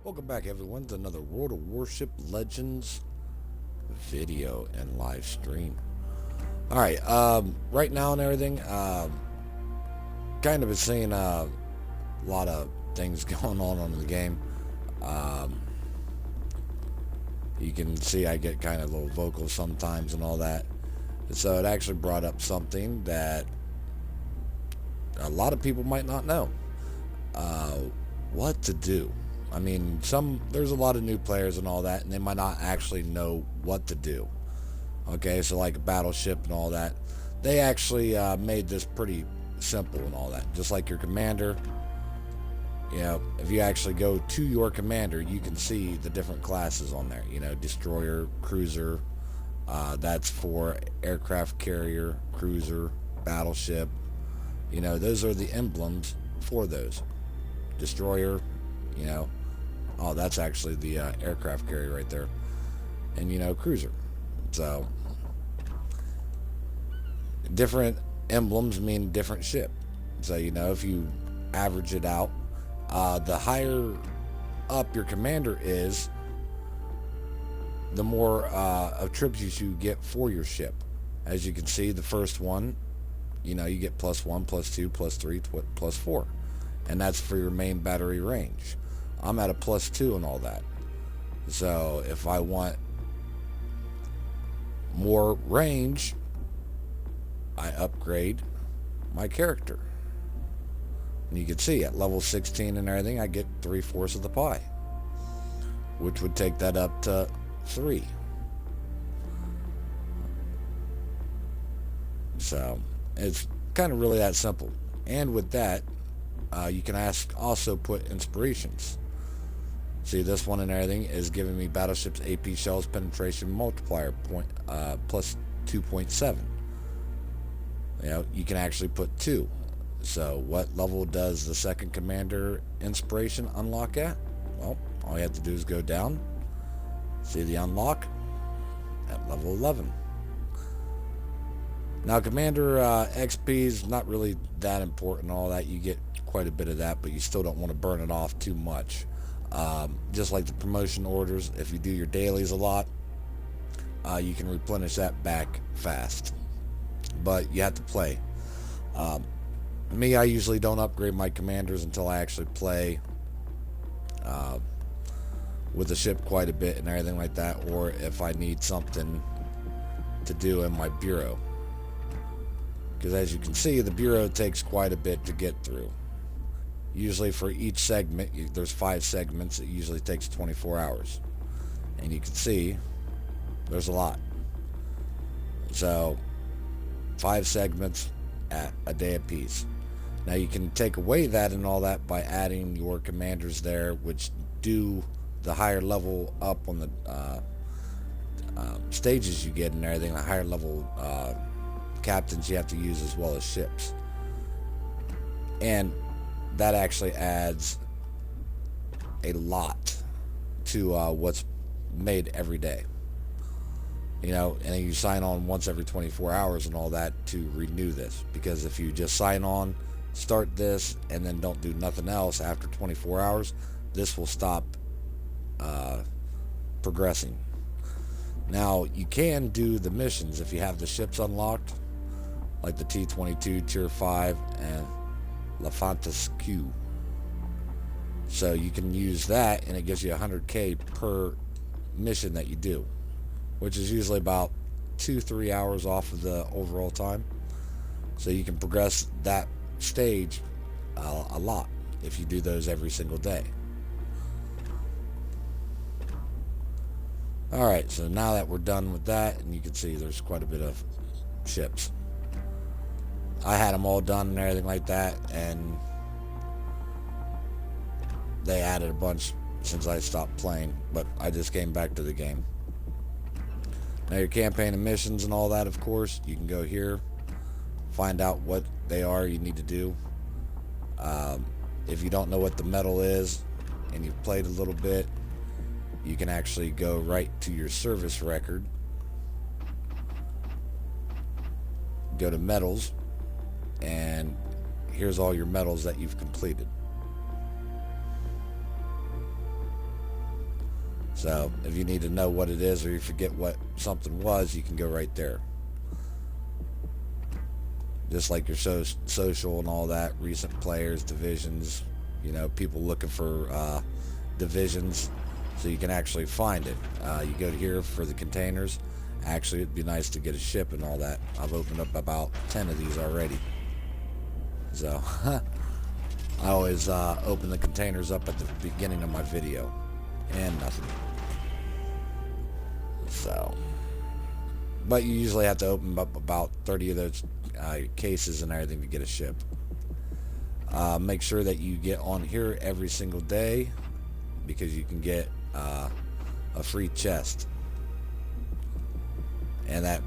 Welcome back, everyone, to another World of Warship Legends video and live stream. Alright, right now and everything, kind of been seeing a lot of things going on in the game. You can see I get kind of a little vocal sometimes and all that. So it actually brought up something that a lot of people might not know. What to do. I mean, there's a lot of new players and all that, and they might not actually know what to do. Okay, so like a battleship and all that, they actually made this pretty simple and all that. Just like your commander, you know, if you actually go to your commander, you can see the different classes on there. You know, destroyer, cruiser, that's for aircraft carrier, cruiser, battleship. You know, those are the emblems for those. Destroyer, you know, oh, that's actually the aircraft carrier right there, and you know, cruiser. So different emblems mean different ship. So you know, if you average it out, the higher up your commander is, the more attributes you get for your ship. As you can see, the first one, you know, you get +1, +2, +3, +4, and that's for your main battery range. I'm at a +2 and all that. So if I want more range, I upgrade my character. And you can see at level 16 and everything, I get 3/4 of the pie, which would take that up to 3. So it's kind of really that simple. And with that, you can also put inspirations. See, this one and everything is giving me battleships AP shells penetration multiplier plus 2.7. You know, you can actually put 2. So what level does the second commander inspiration unlock at? Well, all you have to do is go down, see the unlock at level 11. Now, commander XP is not really that important, all that. You get quite a bit of that, but you still don't want to burn it off too much. Just like the promotion orders, if you do your dailies a lot, you can replenish that back fast. But you have to play. Me, I usually don't upgrade my commanders until I actually play with the ship quite a bit and everything like that, or if I need something to do in my bureau. Because as you can see, the bureau takes quite a bit to get through. Usually for each segment, there's 5 segments. It usually takes 24 hours. And you can see there's a lot. So 5 segments at a day apiece. Now you can take away that and all that by adding your commanders there, which do the higher level up on the stages you get and everything, the higher level captains you have to use as well as ships. And that actually adds a lot to what's made every day. You know, and you sign on once every 24 hours and all that to renew this. Because if you just sign on, start this, and then don't do nothing else after 24 hours, this will stop progressing. Now, you can do the missions if you have the ships unlocked, like the T-22 Tier 5 and Lefantis Q. So you can use that, and it gives you 100k per mission that you do, which is usually about 2-3 hours off of the overall time. So you can progress that stage a lot if you do those every single day. Alright, so now that we're done with that, and you can see there's quite a bit of ships. I had them all done and everything like that, and they added a bunch since I stopped playing, but I just came back to the game. Now your campaign and missions and all that, of course, you can go here, find out what they are you need to do. If you don't know what the medal is and you've played a little bit, you can actually go right to your service record, go to medals, and here's all your medals that you've completed. So if you need to know what it is or you forget what something was, you can go right there. Just like your social and all that, recent players, divisions, you know, people looking for divisions, so you can actually find it. You go to here for the containers. Actually, it'd be nice to get a ship and all that. I've opened up about 10 of these already. So I always open the containers up at the beginning of my video, and nothing. So, but you usually have to open up about 30 of those cases and everything to get a ship. Make sure that you get on here every single day, because you can get a free chest, and that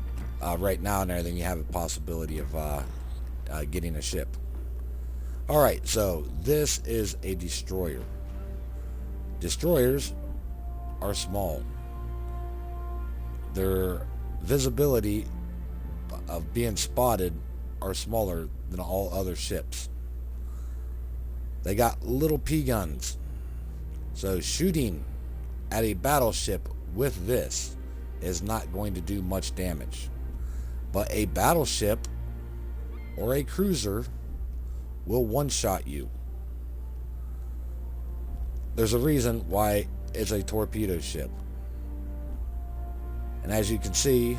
right now and everything, you have a possibility of getting a ship. Alright, so this is a destroyer. Destroyers are small. Their visibility of being spotted are smaller than all other ships. They got little P guns. So shooting at a battleship with this is not going to do much damage. But a battleship or a cruiser will one-shot you. There's a reason why it's a torpedo ship. And as you can see,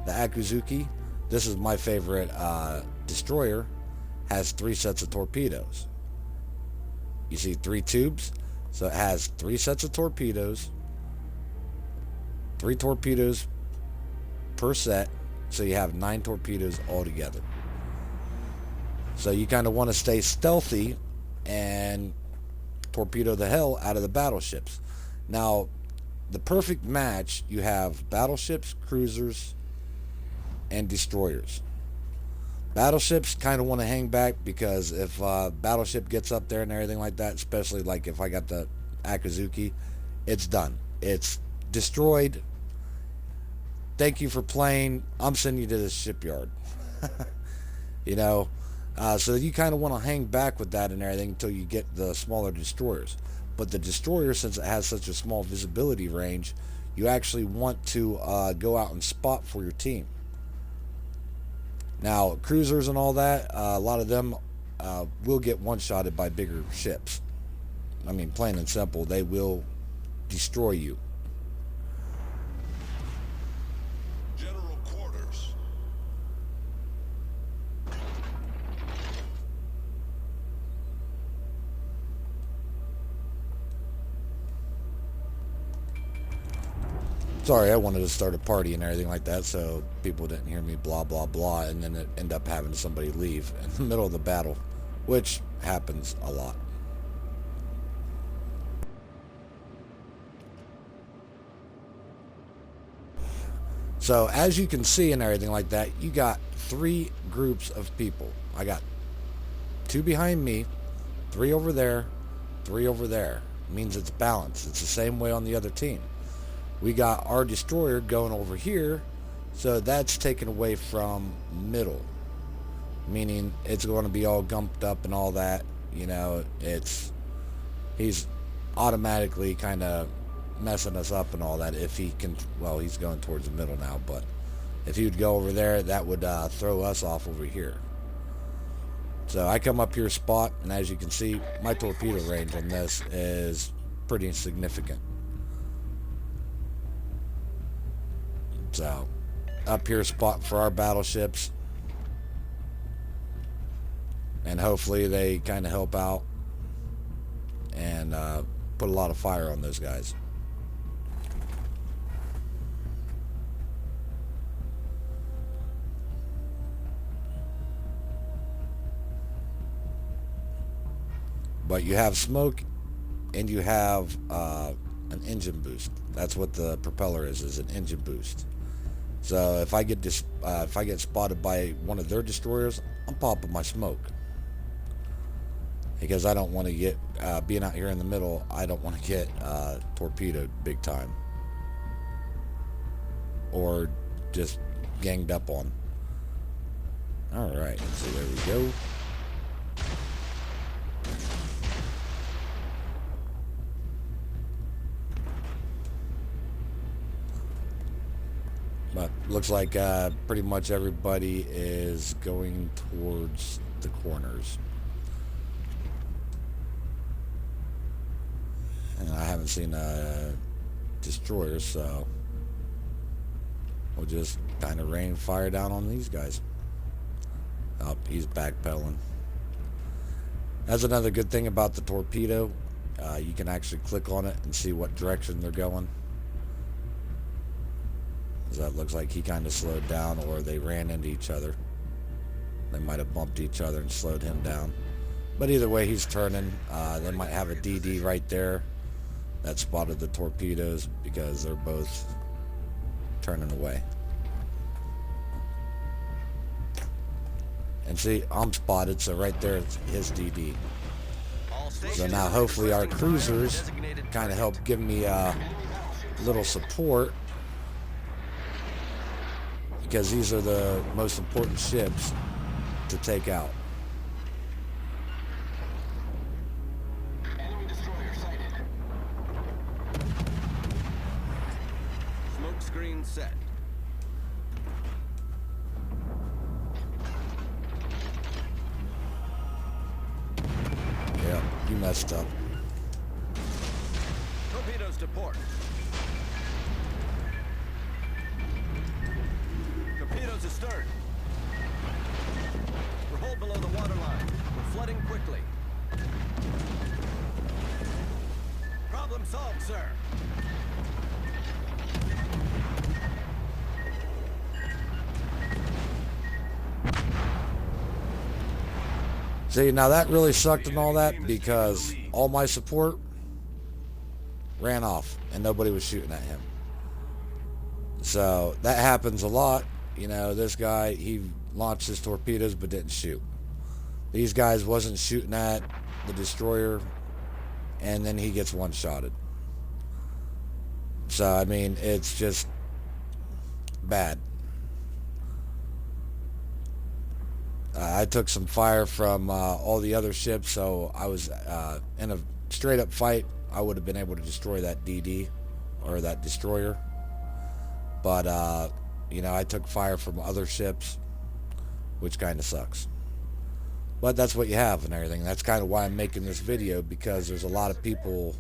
the Akuzuki, this is my favorite destroyer, has 3 sets of torpedoes. You see 3 tubes, so it has 3 sets of torpedoes, 3 torpedoes per set, so you have 9 torpedoes altogether. So you kind of want to stay stealthy and torpedo the hell out of the battleships. Now, the perfect match, you have battleships, cruisers, and destroyers. Battleships kind of want to hang back, because if battleship gets up there and everything like that, especially like if I got the Akuzuki, it's done. It's destroyed. Thank you for playing. I'm sending you to the shipyard. You know, so you kind of want to hang back with that and everything until you get the smaller destroyers. But the destroyer, since it has such a small visibility range, you actually want to go out and spot for your team. Now, cruisers and all that, a lot of them will get one-shotted by bigger ships. I mean, plain and simple, they will destroy you. General quarters. Sorry, I wanted to start a party and everything like that, so people didn't hear me blah blah blah, and then it end up having somebody leave in the middle of the battle, which happens a lot. So as you can see and everything like that, you got 3 groups of people. I got 2 behind me, 3 over there, 3 over there. It means it's balanced. It's the same way on the other team. We got our destroyer going over here, so that's taken away from middle, meaning it's going to be all gumped up and all that. You know, he's automatically kind of messing us up and all that. If he can, well, he's going towards the middle now, but if he would go over there, that would throw us off over here. So I come up here spot, and as you can see, my torpedo range on this is pretty significant. So up here spot for our battleships, and hopefully they kind of help out and put a lot of fire on those guys. But you have smoke and you have an engine boost. That's what the propeller is an engine boost. So if I get spotted by one of their destroyers, I'm popping my smoke, because I don't want to get being out here in the middle. I don't want to get torpedoed big time, or just ganged up on. All right, so there we go. But looks like pretty much everybody is going towards the corners. And I haven't seen a destroyer, so we'll just kind of rain fire down on these guys. Oh, he's backpedaling. That's another good thing about the torpedo. You can actually click on it and see what direction they're going. So that looks like he kind of slowed down, or they ran into each other. They might have bumped each other and slowed him down. But either way, he's turning. They might have a DD right there that spotted the torpedoes because they're both turning away. And see, I'm spotted, so right there is his DD. So now hopefully our cruisers kind of help give me a little support, because these are the most important ships to take out. Enemy destroyer sighted. Smoke screen set. Yeah, you messed up. Torpedoes to port. Torpedoes astern. We're hull below the waterline. We're flooding quickly. Problem solved, sir. See, now that really sucked and all that, because all my support ran off and nobody was shooting at him. So that happens a lot. You know, this guy, he launched his torpedoes but didn't shoot. These guys wasn't shooting at the destroyer, and then he gets one-shotted. So, I mean, it's just bad. I took some fire from all the other ships, so I was in a straight-up fight. I would have been able to destroy that DD, or that destroyer. But, you know, I took fire from other ships, which kind of sucks. But that's what you have and everything. That's kind of why I'm making this video, because there's a lot of people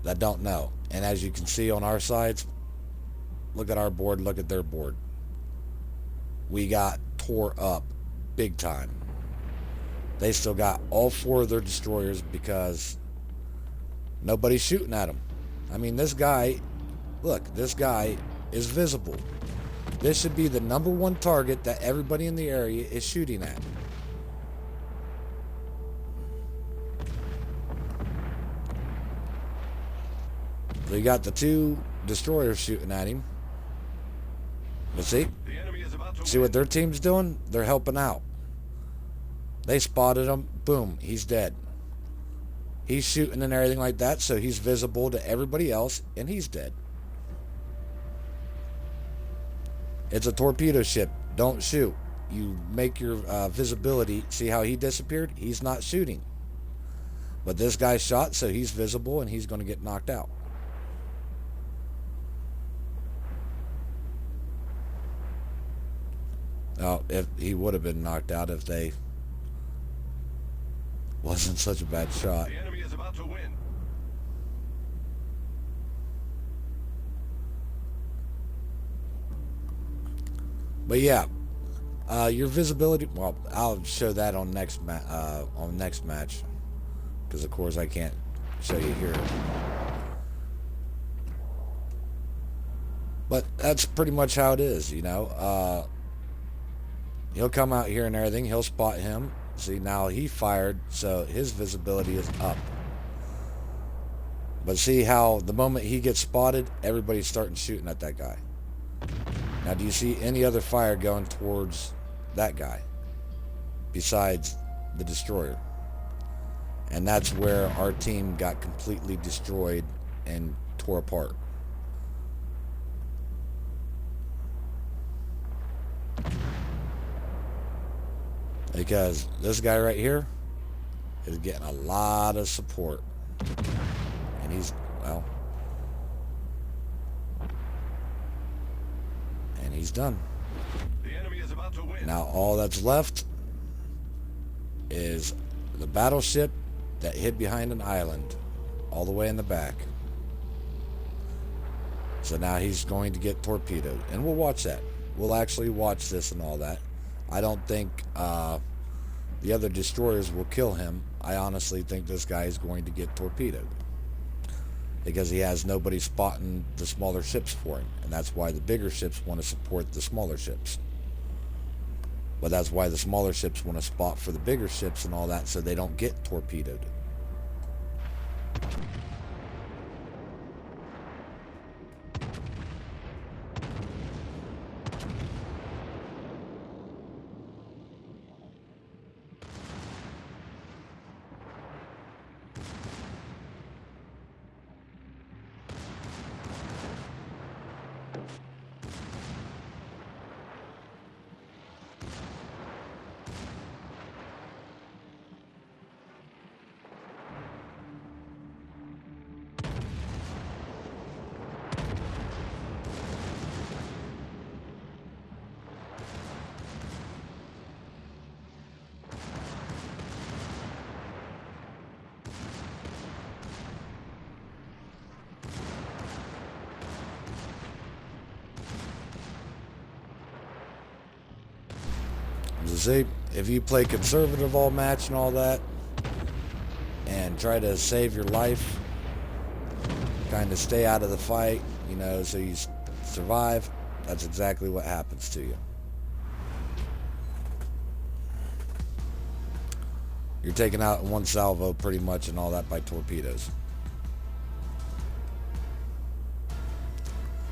that don't know. And as you can see on our sides, look at our board, look at their board. We got tore up big time. They still got all 4 of their destroyers because nobody's shooting at them. I mean, this guy, look, this guy is visible. This should be the #1 target that everybody in the area is shooting at. So you got the 2 destroyers shooting at him. But see? See what their team's doing? They're helping out. They spotted him. Boom. He's dead. He's shooting and everything like that, so he's visible to everybody else, and he's dead. It's a torpedo ship. Don't shoot. You make your visibility. See how he disappeared? He's not shooting. But this guy shot, so he's visible, and he's going to get knocked out. Oh, if he would have been knocked out if they wasn't such a bad shot. The enemy is about to win. But yeah, your visibility. Well, I'll show that on next match, because of course I can't show you here. But that's pretty much how it is, you know. He'll come out here and everything. He'll spot him. See, now he fired, so his visibility is up. But see how the moment he gets spotted, everybody's starting shooting at that guy. Now, do you see any other fire going towards that guy besides the destroyer? And that's where our team got completely destroyed and tore apart. Because this guy right here is getting a lot of support. And he's, well, And he's done. The enemy is about to win. Now all that's left is the battleship that hid behind an island all the way in the back. So now he's going to get torpedoed, and we'll watch that. We'll actually watch this and all that. I don't think the other destroyers will kill him. I honestly think this guy is going to get torpedoed because he has nobody spotting the smaller ships for him, and that's why the bigger ships want to support the smaller ships. But that's why the smaller ships want to spot for the bigger ships and all that, so they don't get torpedoed. See, if you play conservative all match and all that and try to save your life, kind of stay out of the fight, you know, so you survive, that's exactly what happens to you. You're taken out in one salvo pretty much and all that by torpedoes.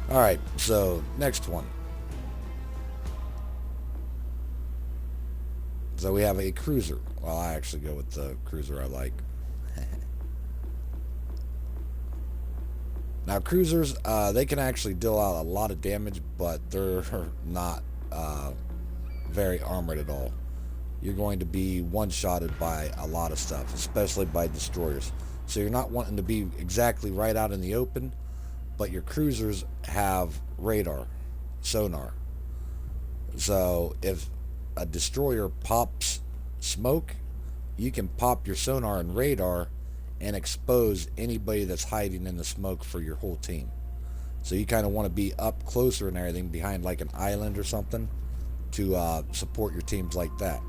Alright, so next one. So we have a cruiser. Well, I actually go with the cruiser I like. Now cruisers, they can actually deal out a lot of damage, but they're not very armored at all. You're going to be one-shotted by a lot of stuff, especially by destroyers. So you're not wanting to be exactly right out in the open, but your cruisers have radar, sonar. So if a destroyer pops smoke, you can pop your sonar and radar and expose anybody that's hiding in the smoke for your whole team. So you kind of want to be up closer and everything behind like an island or something to support your teams like that.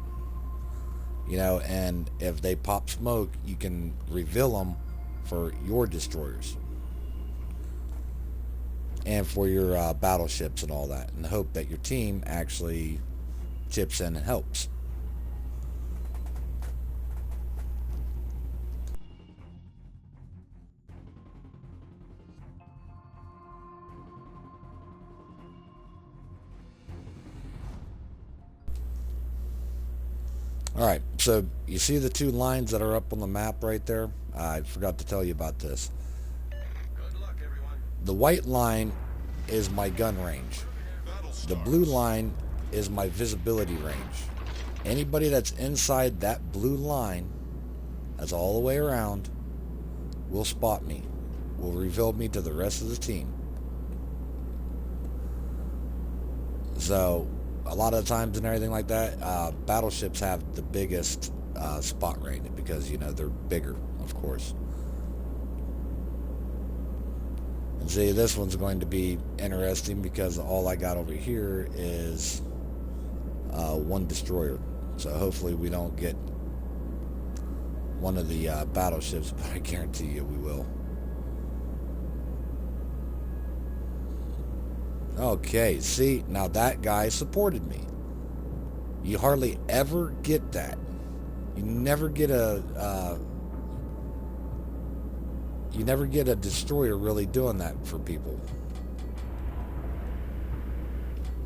You know, and if they pop smoke, you can reveal them for your destroyers and for your battleships and all that, and hope that your team actually chips in and helps. Alright, so you see the two lines that are up on the map right there? I forgot to tell you about this. Good luck, everyone. The white line is my gun range. The blue line is my visibility range. Anybody that's inside that blue line, that's all the way around, will spot me, will reveal me to the rest of the team. So a lot of the times and everything like that, battleships have the biggest spot range because, you know, they're bigger, of course. And see, this one's going to be interesting because all I got over here is one destroyer. So hopefully we don't get one of the battleships, but I guarantee you we will. Okay, see, now that guy supported me. You hardly ever get that. You never get a destroyer really doing that for people.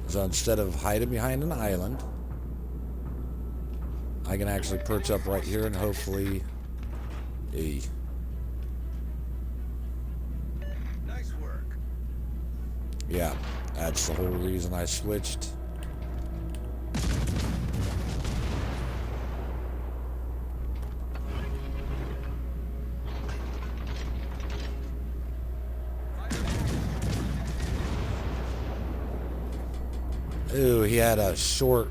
So instead of hiding behind an island, I can actually perch up right here and hopefully Nice work. yeah, that's the whole reason I switched. Ooh, he had a short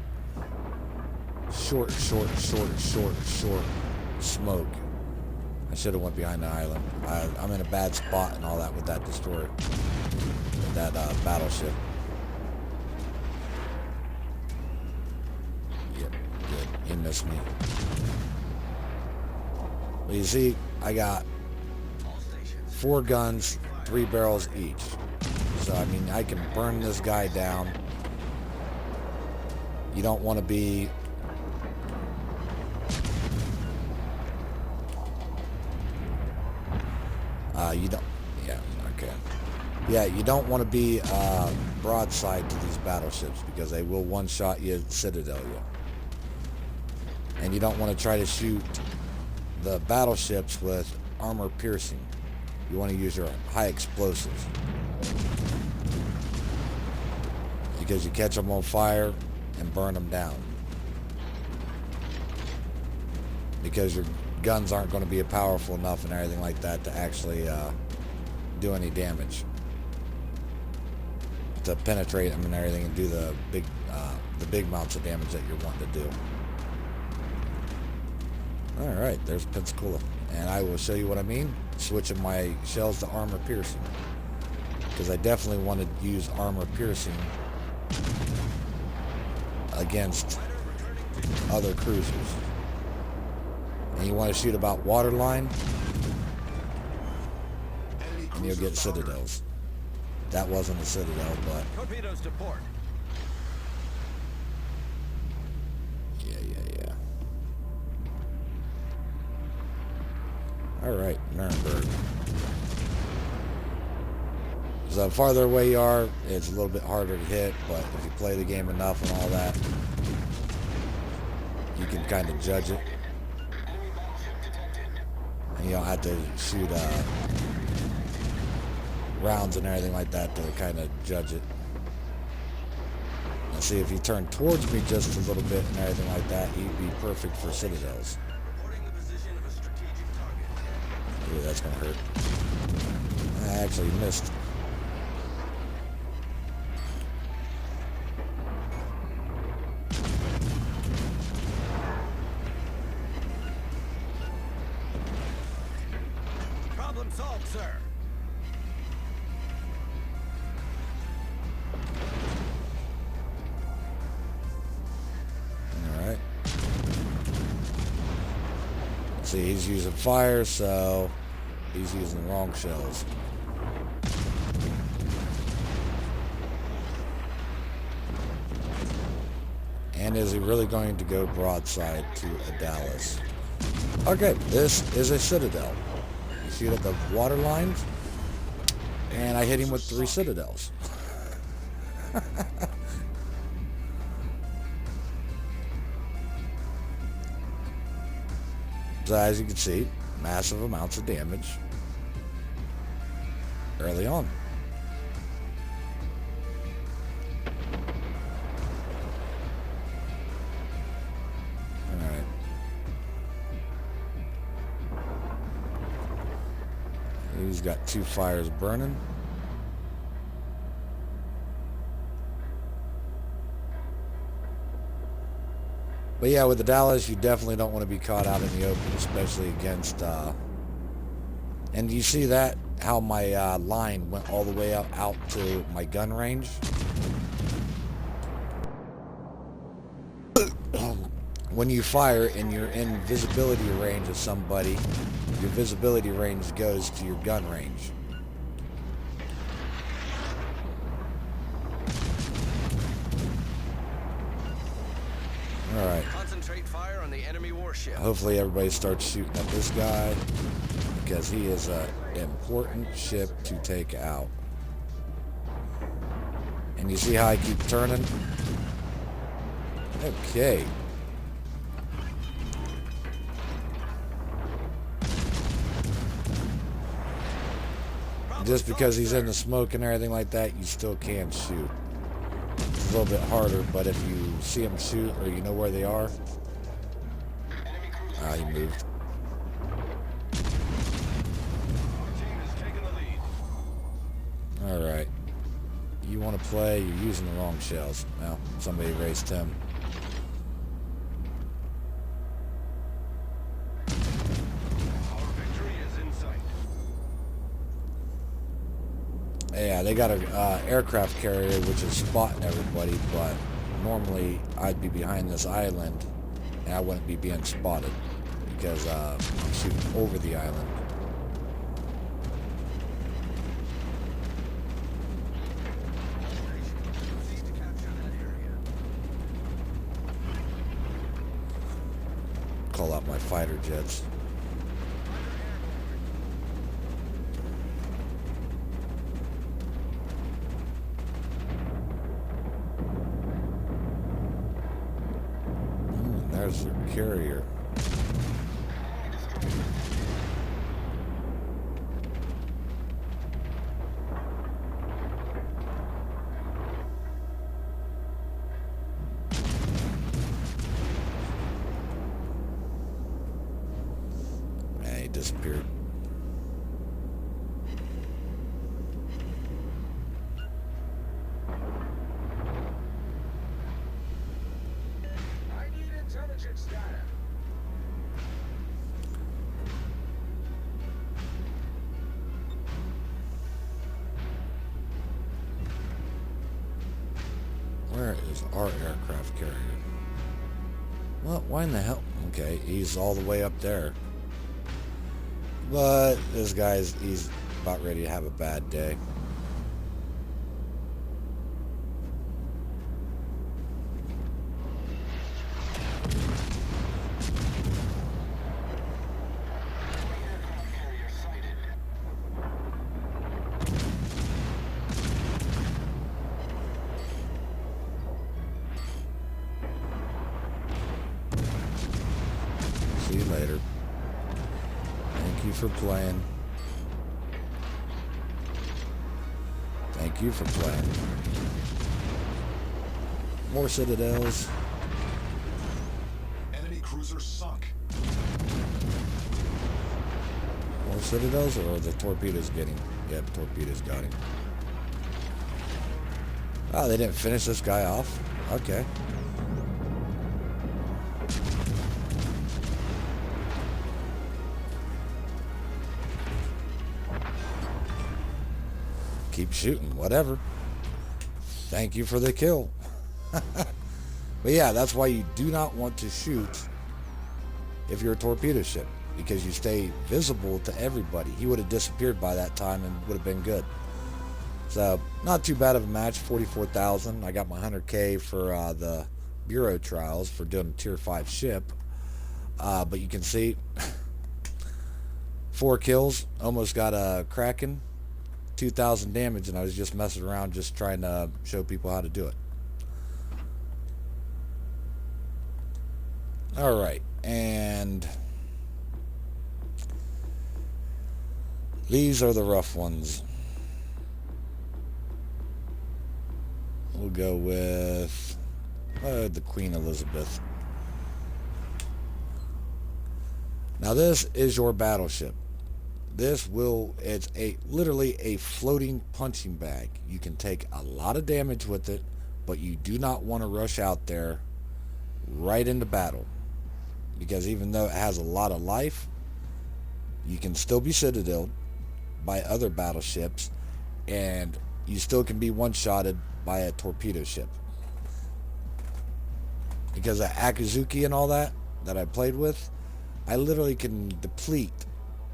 smoke. I should have went behind the island. I'm in a bad spot and all that with that destroyer. With that battleship. Yep, good. He missed me. But you see, I got 4 guns, 3 barrels each. So, I mean, I can burn this guy down. You don't want to be... you don't... Yeah, okay. Yeah, you don't want to be broadside to these battleships because they will one-shot you, citadel you. And you don't want to try to shoot the battleships with armor piercing. You want to use your high explosives. Because you catch them on fire and burn them down. Because your guns aren't going to be powerful enough and everything like that to actually do any damage. To penetrate them and everything and do the big amounts of damage that you're wanting to do. Alright, there's Pensacola. And I will show you what I mean. Switching my shells to armor piercing. Because I definitely want to use armor piercing against other cruisers. And you want to shoot about waterline, and you'll get citadels. That wasn't a citadel, but Torpedoes to port. yeah. Alright, Nuremberg. So the farther away you are, it's a little bit harder to hit, but if you play the game enough and all that, you can kind of judge it. And you don't have to shoot rounds and everything like that to kind of judge it. And see, if you turn towards me just a little bit and everything like that, you'd be perfect for citadels. Reporting the position of a strategic target. Ooh, that's gonna hurt. I actually missed. Problem solved, sir. Alright. See, he's using fire, so he's using the wrong shells. And is he really going to go broadside to a Dallas? Okay, this is a citadel. You see it at the water lines? And I hit him with 3 citadels. So as you can see, massive amounts of damage early on. Alright. He's got 2 fires burning. But yeah, with the Dallas, you definitely don't want to be caught out in the open, especially against, and you see that, how my line went all the way out to my gun range. When you fire and you're in visibility range of somebody, your visibility range goes to your gun range. Alright. Concentrate fire on the enemy warship. Hopefully everybody starts shooting at this guy because he is an important ship to take out. And you see how I keep turning? Okay. Just because he's in the smoke and everything like that, you still can shoot. It's a little bit harder, but if you see them shoot or you know where they are. Ah, he moved. Alright. You want want to play, you're using the wrong shells. Well, somebody erased him. Our victory is in sight. Yeah, they got a aircraft carrier which is spotting everybody, but normally I'd be behind this island and I wouldn't be being spotted because I'm shooting over the island. Proceed to capture that area. Call out my fighter jets. There's the carrier. Man, he disappeared. I need intelligence data. Where is our aircraft carrier? Well, why in the hell? Okay, he's all the way up there. But this he's about ready to have a bad day. Aircraft carrier sighted. See you later. Thank you for playing. Thank you for playing. More citadels. Enemy cruiser sunk. More citadels, or are the torpedoes getting? Yep, torpedoes got him. Oh, they didn't finish this guy off? Okay. Keep shooting, whatever. Thank you for the kill. But yeah, that's why you do not want to shoot if you're a torpedo ship, because you stay visible to everybody. He would have disappeared by that time and would have been good. So, not too bad of a match, 44,000. I got my 100K for the Bureau trials for doing a tier 5 ship. But you can see, 4 kills, almost got a Kraken, 2,000 damage, and I was just messing around just trying to show people how to do it. Alright, and these are the rough ones. We'll go with the Queen Elizabeth. Now this is your battleship. It's literally a floating punching bag. You can take a lot of damage with it, but you do not want to rush out there right into battle, because even though it has a lot of life, you can still be citadeled by other battleships, and you still can be one-shotted by a torpedo ship. Because of Akizuki and all that I played with, I literally can deplete,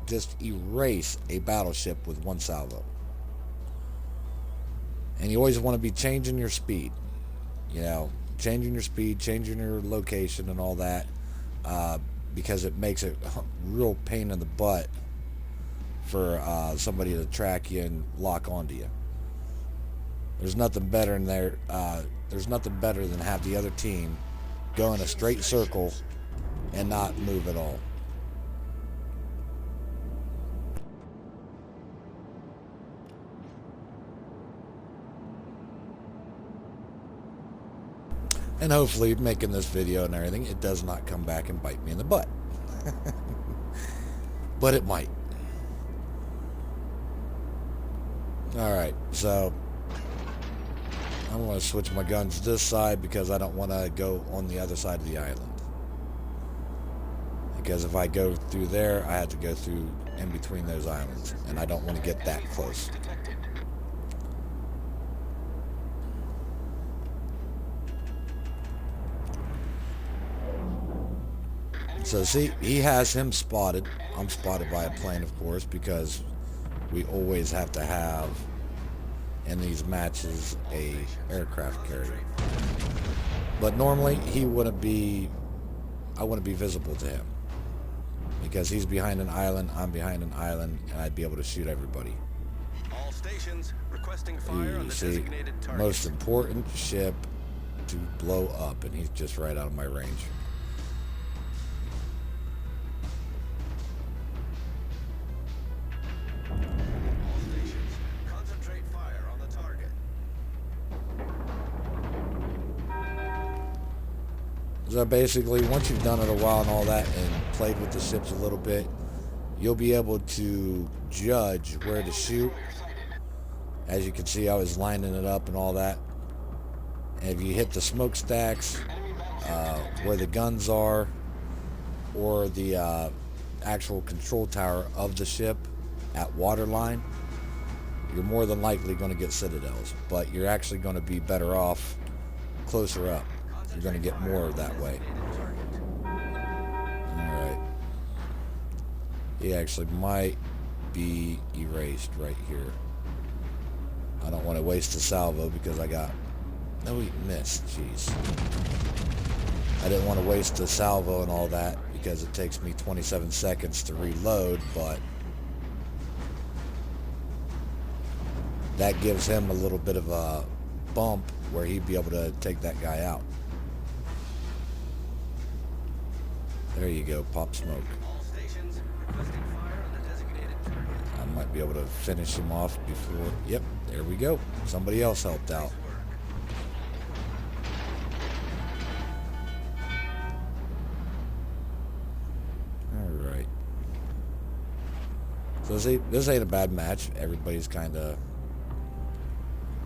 just erase a battleship with one salvo. And you always want to be changing your speed, you know, changing your speed, changing your location and all that, because it makes it a real pain in the butt for somebody to track you and lock onto you. There's nothing better in there. There's nothing better than have the other team go in a straight circle and not move at all. And hopefully, making this video and everything, it does not come back and bite me in the butt. But it might. Alright, so I'm going to switch my guns this side because I don't want to go on the other side of the island. Because if I go through there, I have to go through in between those islands, and I don't want to get that close. So see, he has him spotted. I'm spotted by a plane, of course, because we always have to have in these matches a aircraft carrier. But normally he wouldn't be, I wouldn't be visible to him because he's behind an island, I'm behind an island, and I'd be able to shoot everybody. All stations requesting fire on You the see, designated target. most important ship to blow up, and he's just right out of my range. Concentrate fire on the target. So basically, once you've done it a while and all that and played with the ships a little bit, you'll be able to judge where to shoot. As you can see, I was lining it up and all that. And if you hit the smokestacks, where the guns are, or the actual control tower of the ship at waterline, you're more than likely going to get citadels, but you're actually going to be better off closer up. You're going to get more that way. Alright. He actually might be erased right here. I don't want to waste a salvo because I got... No, he missed. Jeez. I didn't want to waste a salvo and all that because it takes me 27 seconds to reload, but that gives him a little bit of a bump where he'd be able to take that guy out. There you go, pop smoke. All stations requesting fire on the designated target. I might be able to finish him off before... Yep, there we go. Somebody else helped out. Alright. So see, this ain't a bad match. Everybody's kind of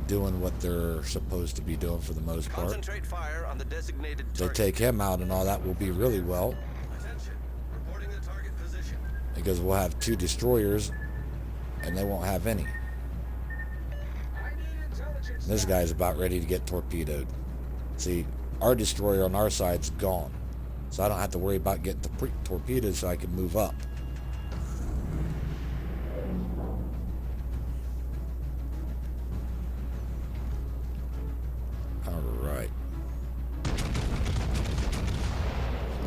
doing what they're supposed to be doing for the most part. Concentrate fire on the designated If they target. take him out and all that, will be really well. Attention. Reporting the target position. Because we'll have 2 destroyers and they won't have any. This guy's about ready to get torpedoed. See, our destroyer on our side's gone. So I don't have to worry about getting torpedoed, so I can move up. Alright.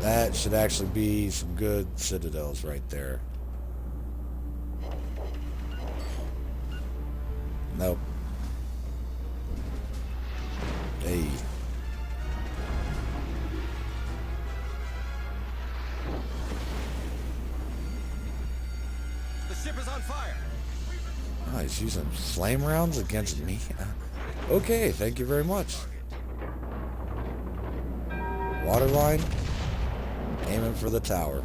That should actually be some good citadels right there. Nope. Hey. The ship is on fire. Oh, he's using flame rounds against me? Okay, thank you very much. Waterline. Aiming for the tower.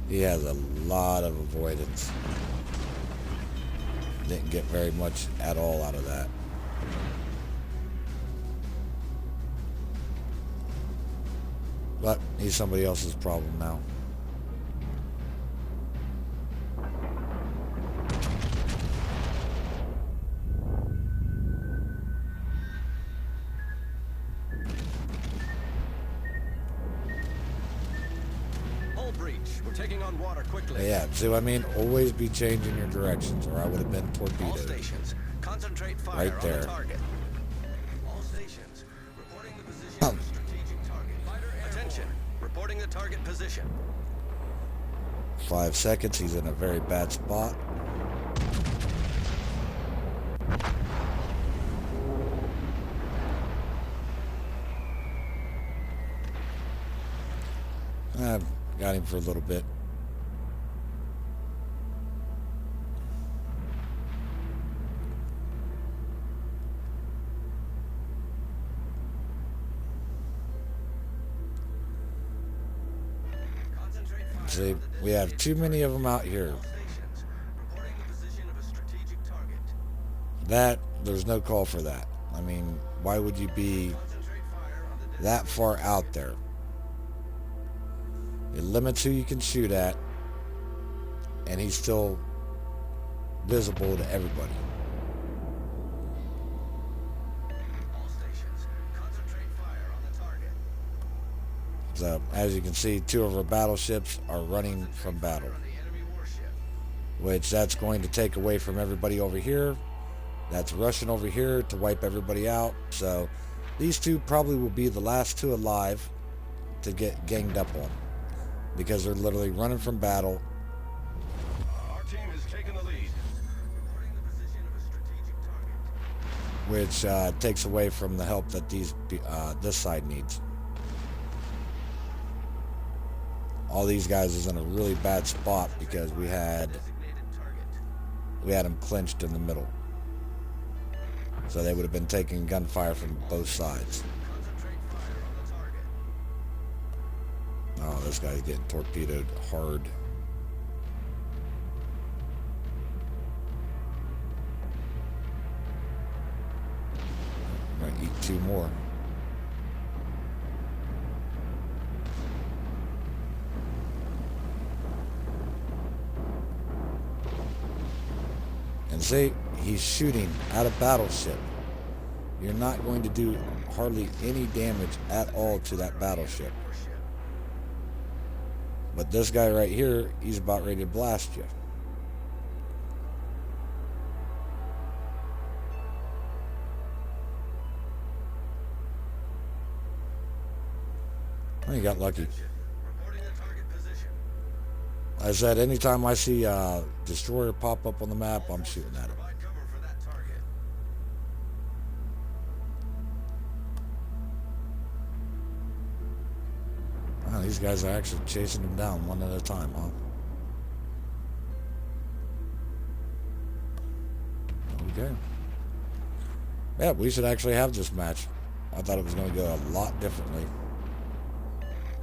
He has a lot of avoidance. Didn't get very much at all out of that. But he's somebody else's problem now. Hull breach. We're taking on water quickly. Yeah, see what I mean? Always be changing your directions or I would have been All torpedoed. stations. Concentrate fire Right on there. the target. All stations. Reporting the position Oh. of a strategic target. Attention. Reporting the target position. 5 seconds, he's in a very bad spot. I've got him for a little bit. See, we have too many of them out here. Stations. Reporting the position of a strategic target. That, there's no call for that. I mean, why would you be Concentrate fire on the that far out there? It limits who you can shoot at, and he's still visible to everybody. all stations. Concentrate fire on the target. So, as you can see, 2 of our battleships are running from battle, On the enemy warship. which that's going to take away from everybody over here. That's rushing over here to wipe everybody out. So, these 2 probably will be the last 2 alive to get ganged up on, because they're literally running from battle. Our team has taken the lead. Reporting the position of a strategic target. Which takes away from the help that this side needs. All these guys is in a really bad spot because we had Designated target. them clinched in the middle, so they would have been taking gunfire from both sides. Concentrate fire on the target. Oh, this guy's getting torpedoed hard. Might eat 2 more. And see, he's shooting at a battleship. You're not going to do hardly any damage at all to that battleship. Warship. But this guy right here, he's about ready to blast you. Oh, you got lucky. Reporting the target position. I said anytime I see a destroyer pop up on the map, I'm shooting at it. Provide cover for that target. Wow, these guys are actually chasing him down one at a time, huh? Okay. Yeah, we should actually have this match. I thought it was going to go a lot differently.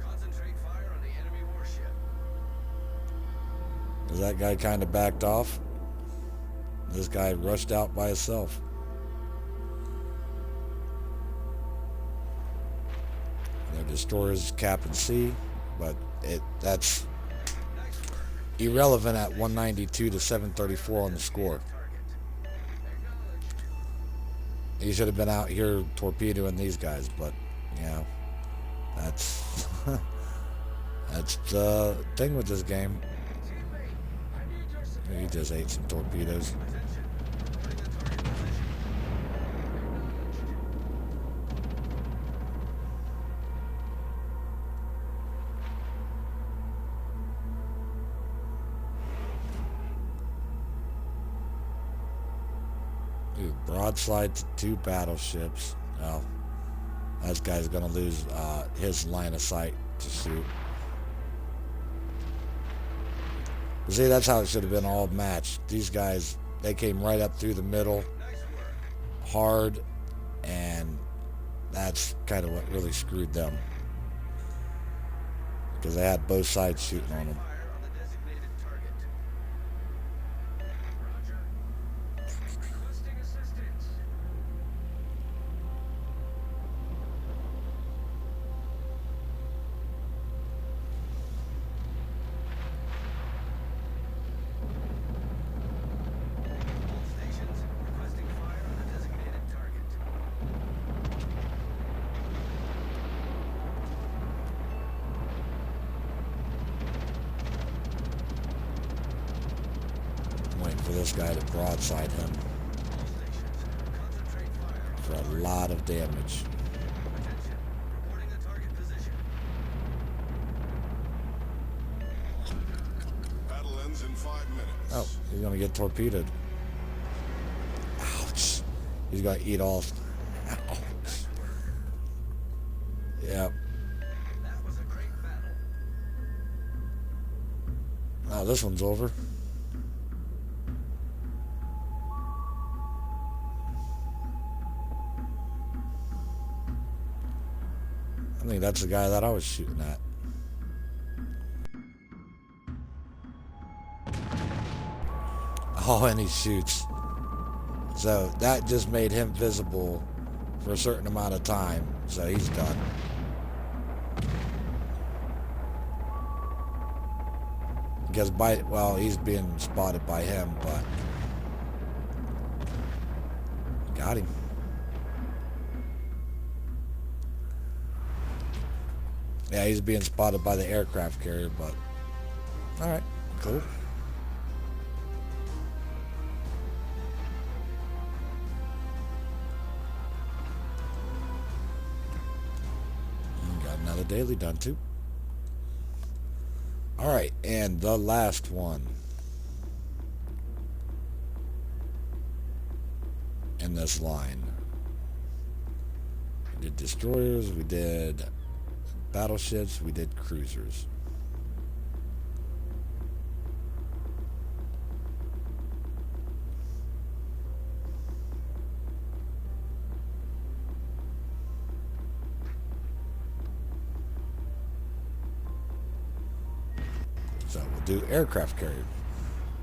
Concentrate fire on the enemy warship. As that guy kind of backed off, this guy rushed out by himself. Their destroyers cap and C, but that's irrelevant at 192 to 734 on the score. He should have been out here torpedoing these guys, but you know, that's that's the thing with this game. He just ate some torpedoes. Ooh, broadside to 2 battleships. Oh, that guy's gonna lose his line of sight to shoot. See, that's how it should have been all matched. These guys, they came right up through the middle, hard, and that's kind of what really screwed them, because they had both sides shooting on them. Fire on the designated target. Roger. Requesting assistance. All stations requesting fire on the designated target. I'm waiting for this guy to broadside him All stations concentrate fire. for a lot of damage. Attention. Reporting the target position. Battle ends in 5 minutes. Oh, he's gonna get torpedoed. Ouch. He's gonna eat all. Ouch. Yep. That was a great battle. Now this one's over. I think that's the guy that I was shooting at. Oh, and he shoots. So that just made him visible for a certain amount of time. So he's done. Because he's being spotted by him, but got him. Yeah, he's being spotted by the aircraft carrier, but all right, cool. Got another daily done too. All right, and the last one in this line. We did destroyers, we did battleships, we did cruisers. So we'll do aircraft carrier.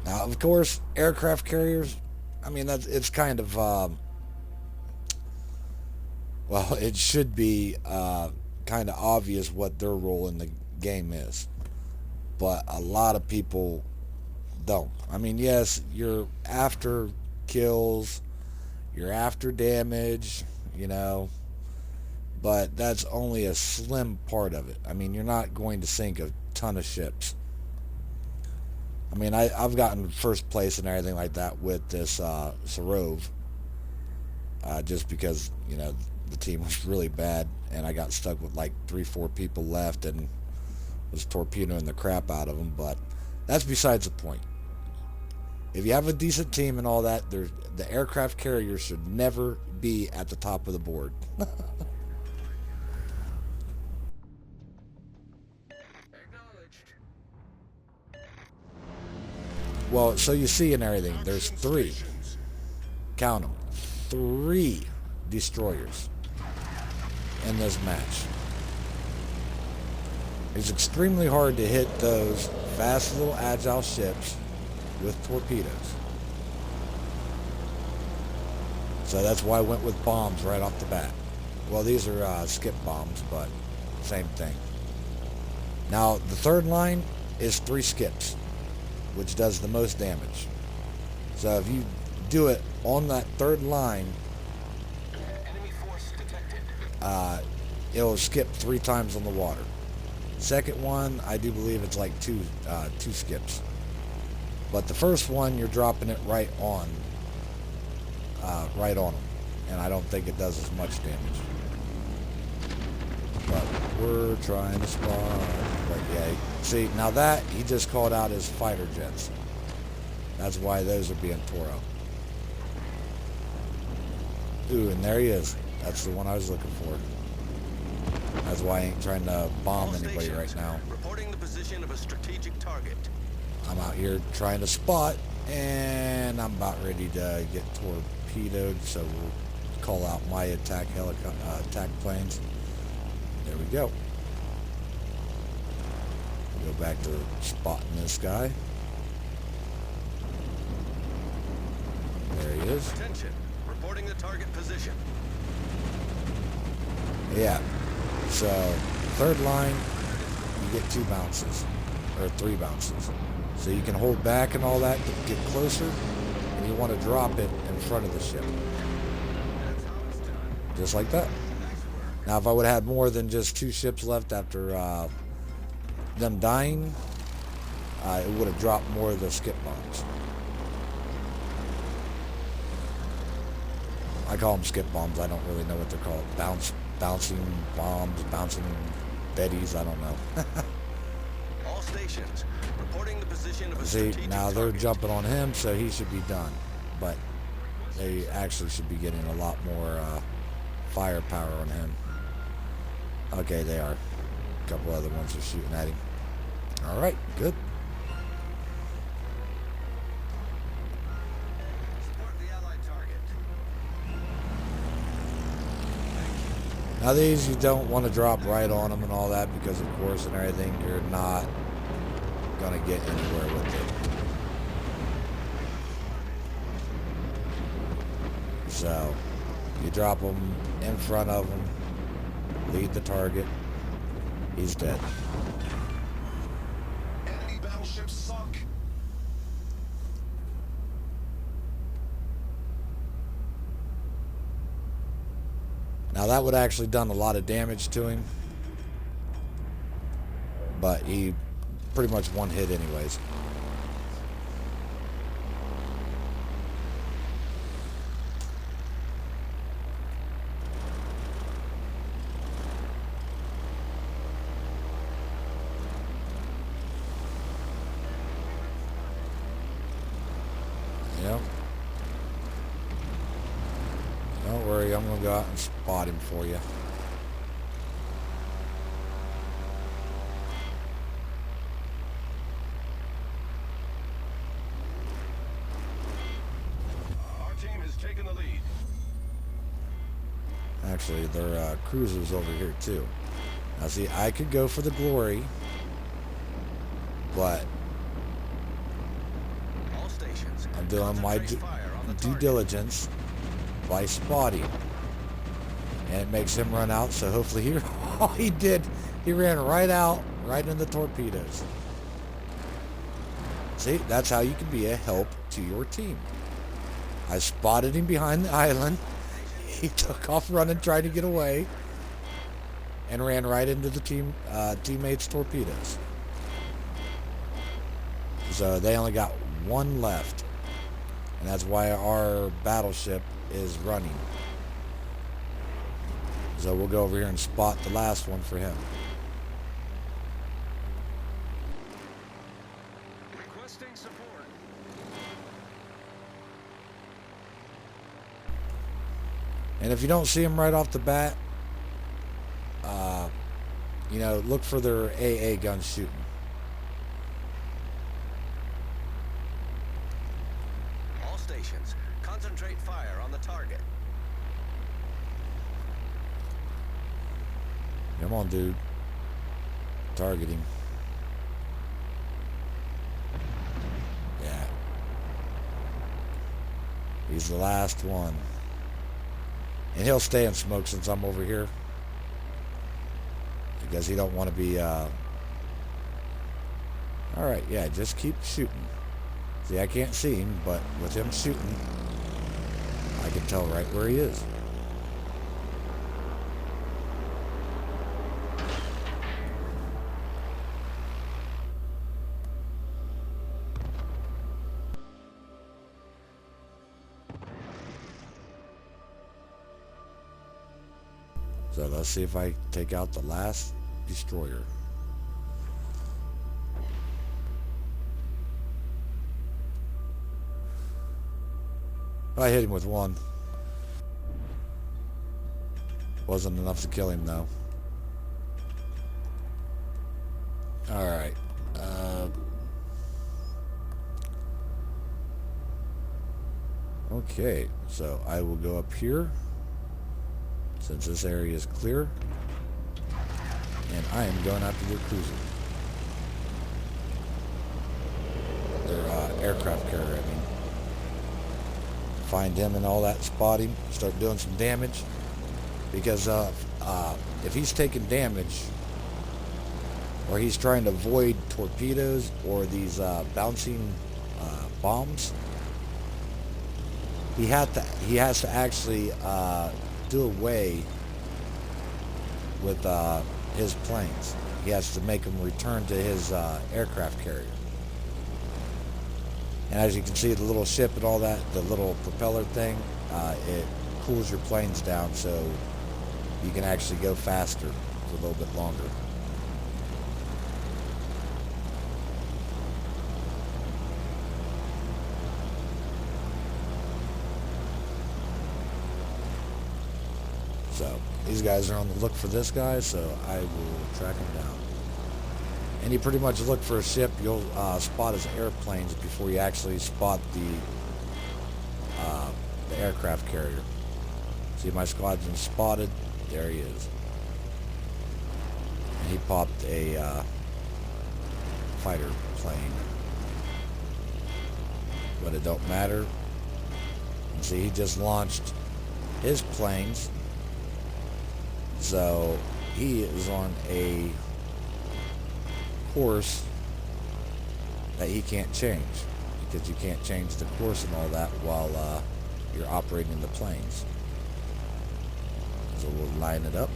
Now, of course, aircraft carriers, I mean, it's kind of, well, it should be kind of obvious what their role in the game is. But a lot of people don't. I mean, yes, you're after kills, you're after damage, you know, but that's only a slim part of it. I mean, you're not going to sink a ton of ships. I mean, I've gotten first place and everything like that with this Sarov, just because, you know, the team was really bad, and I got stuck with like 3-4 people left and was torpedoing the crap out of them. But that's besides the point. If you have a decent team and all that, the aircraft carrier should never be at the top of the board. Well, so you see and everything, there's 3, count them, 3 destroyers in this match. It's extremely hard to hit those fast little agile ships with torpedoes. So that's why I went with bombs right off the bat. Well, these are skip bombs, but same thing. Now, the third line is 3 skips, which does the most damage. So if you do it on that third line, Enemy force detected. It'll skip 3 times on the water. Second one, I do believe it's like two skips. But the first one, you're dropping it right on them, and I don't think it does as much damage. But we're trying to spot. But yeah, see, now that he just called out his fighter jets. That's why those are being tore up. Ooh, and there he is. That's the one I was looking for. That's why I ain't trying to bomb anybody right now. Reporting the position of a strategic target. I'm out here trying to spot, and I'm about ready to get torpedoed, so we'll call out my attack planes. There we go. Go back to spotting this guy. There he is. Attention. Reporting the target position. Yeah. So, third line, you get 2 bounces, or 3 bounces. So you can hold back and all that to get closer, and you want to drop it in front of the ship. That's how it's done. Just like that. Now, if I would have had more than just 2 ships left after them dying, it would have dropped more of the skip bombs. I call them skip bombs. I don't really know what they're called. Bouncing bombs, bouncing betties. I don't know. All stations. Reporting the position of a See, strategic now they're target. jumping on him, so he should be done. But they actually should be getting a lot more firepower on him. Okay, they are. A couple other ones are shooting at him. All right, good. Support the allied target. Now these you don't want to drop right on them and all that because of course and everything you're not going to get anywhere with it. So you drop him in front of him, lead the target, he's dead. Enemy battleships sunk. Now that would actually done a lot of damage to him, but he pretty much one hit anyways. Yep. Don't worry, I'm going to go out and spot him for you. Our team has taken the lead. Actually, there are cruisers over here too. Now see, I could go for the glory, but All stations. I'm doing my Concentrate fire on the due target. diligence by spotting. And it makes him run out, so hopefully he, all he did, he ran right out, right in the torpedoes. See, that's how you can be a help to your team. I spotted him behind the island. He took off running, trying to get away, and ran right into the teammates' torpedoes. So they only got one left, and that's why our battleship is running. So we'll go over here and spot the last one for him. Requesting support. And if you don't see him right off the bat, you know, look for their AA guns shooting. All stations. Concentrate fire on the target. Come on, dude. Target him. Yeah. He's the last one. And he'll stay in smoke since I'm over here. Because he don't want to be, Alright, yeah, just keep shooting. See, I can't see him, but with him shooting, I can tell right where he is. So let's see if I take out the last destroyer. I hit him with one. Wasn't enough to kill him though. Alright. Okay, so I will go up here, since this area is clear, and I am going after their cruiser. Their aircraft carrier, I mean. Find him and all that, spot him, start doing some damage, because if he's taking damage, or he's trying to avoid torpedoes or these bouncing bombs, he has to actually do away with his planes. He has to make them return to his aircraft carrier. And as you can see, the little ship and all that, the little propeller thing, it cools your planes down so you can actually go faster for a little bit longer. So these guys are on the look for this guy, so I will track him down. And you pretty much look for a ship, you'll spot his airplanes before you actually spot the aircraft carrier. See, my squadron spotted, there he is. And he popped a fighter plane. But it don't matter. And see, he just launched his planes. So he is on a course that he can't change, because you can't change the course and all that while you're operating the planes. So we'll line it up.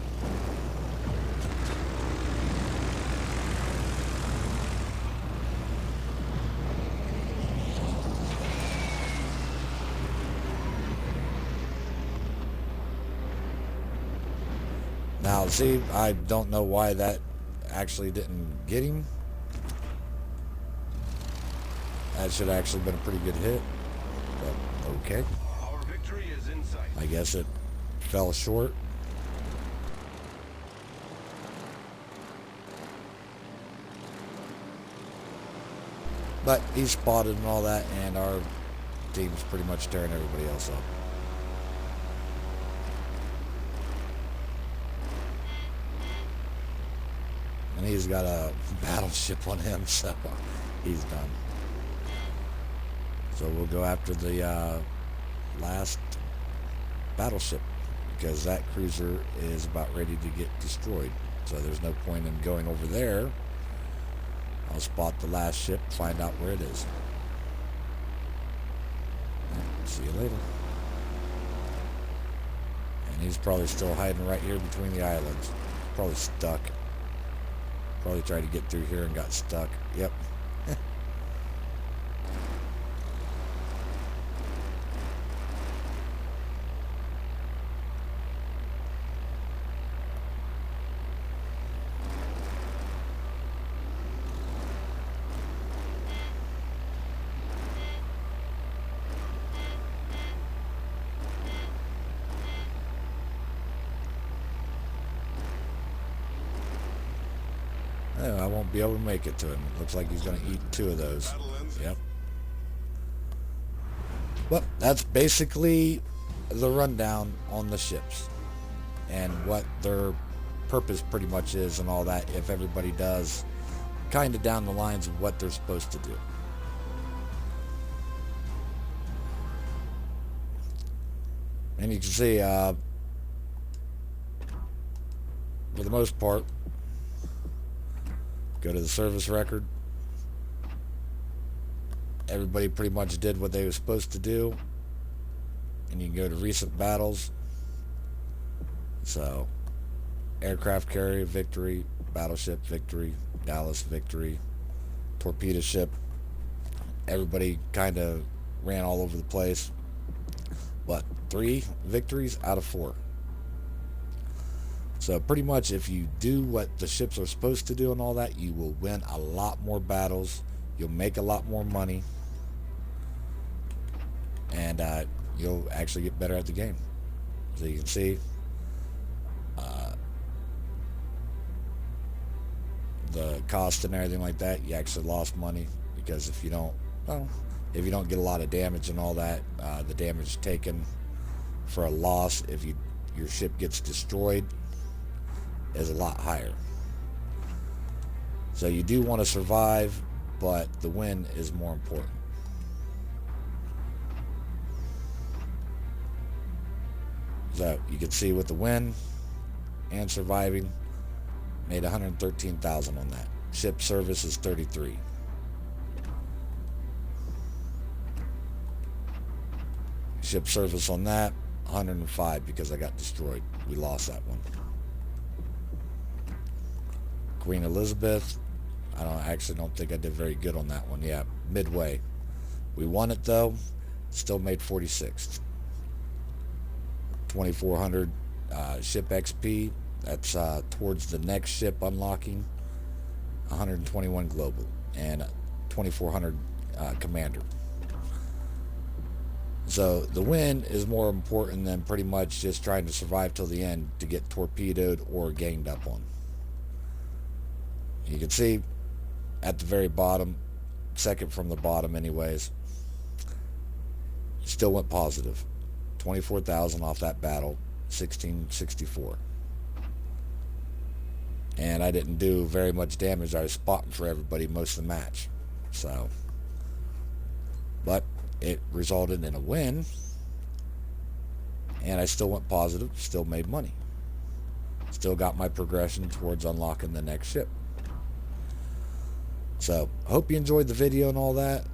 Now, see, I don't know why that actually didn't get him. That should have actually been a pretty good hit, but okay. Our victory is in sight. I guess it fell short. But he's spotted and all that, and our team's pretty much tearing everybody else up. And he's got a battleship on him, so he's done. So we'll go after the last battleship, because that cruiser is about ready to get destroyed. So there's no point in going over there. I'll spot the last ship, find out where it is. See you later. And he's probably still hiding right here between the islands. Probably stuck. Probably tried to get through here and got stuck. Yep. Oh, I won't be able to make it to him. It looks like he's going to eat 2 of those. Yep. Well, that's basically the rundown on the ships and what their purpose pretty much is and all that, if everybody does kind of down the lines of what they're supposed to do. And you can see, for the most part, go to the service record. Everybody pretty much did what they were supposed to do. And you can go to recent battles. So, aircraft carrier victory, battleship victory, Dallas victory, torpedo ship. Everybody kind of ran all over the place. But 3 victories out of 4. So pretty much if you do what the ships are supposed to do and all that, you will win a lot more battles. You'll make a lot more money. And you'll actually get better at the game. So you can see the cost and everything like that, you actually lost money, because if you don't get a lot of damage and all that, the damage taken for a loss if your ship gets destroyed is a lot higher. So you do want to survive, but the win is more important. So you can see with the win and surviving, made 113,000 on that. Ship service is 33. Ship service on that, 105, because I got destroyed. We lost that one. Queen Elizabeth, I actually don't think I did very good on that one. Yeah, midway. We won it though. Still made 46th. 2,400 ship XP. That's towards the next ship unlocking. 121 global and 2,400 commander. So the win is more important than pretty much just trying to survive till the end to get torpedoed or ganged up on. You can see at the very bottom, second from the bottom anyways, still went positive. 24,000 off that battle, 1664. And I didn't do very much damage. I was spotting for everybody most of the match. So, but it resulted in a win. And I still went positive, still made money. Still got my progression towards unlocking the next ship. So, I hope you enjoyed the video and all that.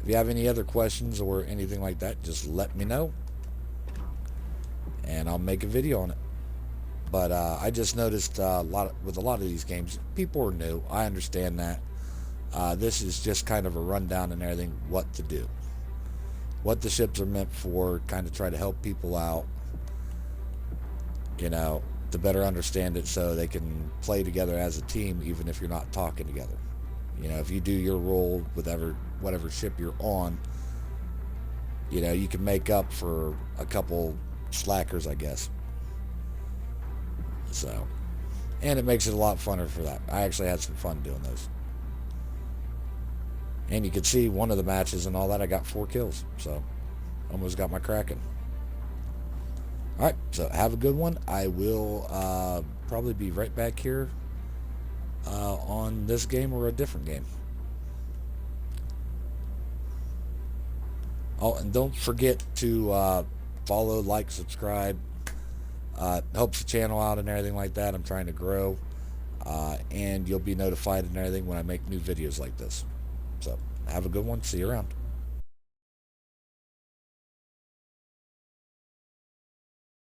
If you have any other questions or anything like that, just let me know. And I'll make a video on it. But I just noticed with a lot of these games, people are new. I understand that. This is just kind of a rundown and everything, what to do. What the ships are meant for, kind of try to help people out, you know, to better understand it so they can play together as a team even if you're not talking together. You know, if you do your role with whatever ship you're on, you know, you can make up for a couple slackers, I guess. So, and it makes it a lot funner for that. I actually had some fun doing those. And you can see one of the matches and all that, I got 4 kills. So, almost got my Kraken. Alright, so have a good one. I will probably be right back here on this game or a different game. Oh, and don't forget to follow, like, subscribe. Helps the channel out and everything like that. I'm trying to grow. And you'll be notified and everything when I make new videos like this. So, have a good one. See you around.